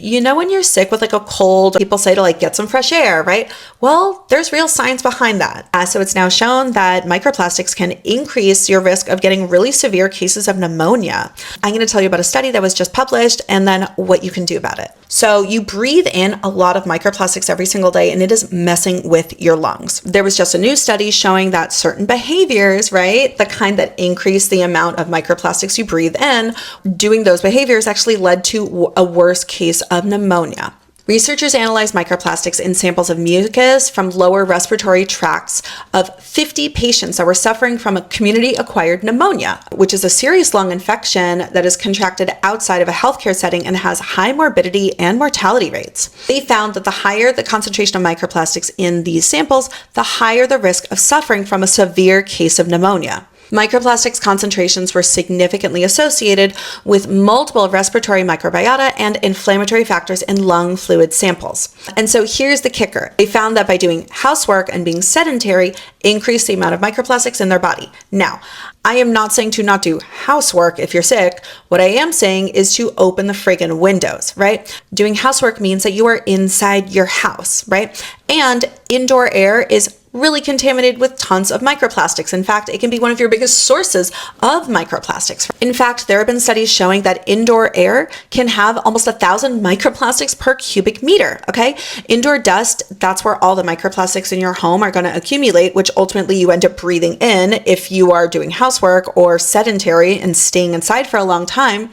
You know, when you're sick with like a cold, people say to like get some fresh air, right? Well, there's real science behind that. So it's now shown that microplastics can increase your risk of getting really severe cases of pneumonia. I'm going to tell you about a study that was just published and then what you can do about it. So you breathe in a lot of microplastics every single day and it is messing with your lungs. There was just a new study showing that certain behaviors, right, the kind that increase the amount of microplastics you breathe in, doing those behaviors actually led to a worse case of pneumonia. Researchers analyzed microplastics in samples of mucus from lower respiratory tracts of 50 patients that were suffering from a community-acquired pneumonia, which is a serious lung infection that is contracted outside of a healthcare setting and has high morbidity and mortality rates. They found that the higher the concentration of microplastics in these samples, the higher the risk of suffering from a severe case of pneumonia. Microplastics concentrations were significantly associated with multiple respiratory microbiota and inflammatory factors in lung fluid samples. And so here's the kicker. They found that by doing housework and being sedentary increased the amount of microplastics in their body. Now, I am not saying to not do housework if you're sick. What I am saying is to open the friggin' windows, right? Doing housework means that you are inside your house, right? And indoor air is really contaminated with tons of microplastics. In fact, it can be one of your biggest sources of microplastics. In fact, there have been studies showing that indoor air can have almost 1,000 microplastics per cubic meter, okay? Indoor dust, that's where all the microplastics in your home are going to accumulate, which ultimately you end up breathing in if you are doing housework or sedentary and staying inside for a long time.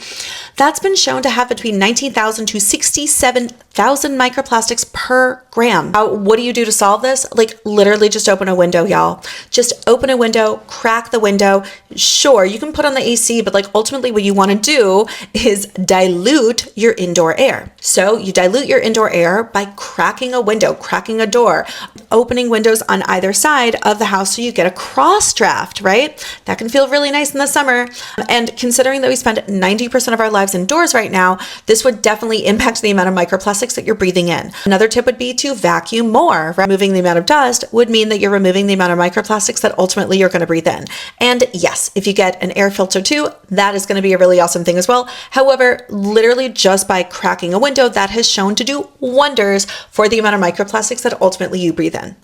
That's been shown to have between 19,000 to 67,000 microplastics per gram. What do you do to solve this? Like literally just open a window, y'all. Just open a window, crack the window. Sure, you can put on the AC, but like ultimately what you want to do is dilute your indoor air. So you dilute your indoor air by cracking a window, cracking a door, opening windows on either side of the house so you get a cross draft, right? That can feel really nice in the summer. And considering that we spend 90% of our lives indoors right now, this would definitely impact the amount of microplastics that you're breathing in. Another tip would be to vacuum more. Removing the amount of dust would mean that you're removing the amount of microplastics that ultimately you're going to breathe in. And yes, if you get an air filter too, that is going to be a really awesome thing as well. However, literally just by cracking a window, that has shown to do wonders for the amount of microplastics that ultimately you breathe in.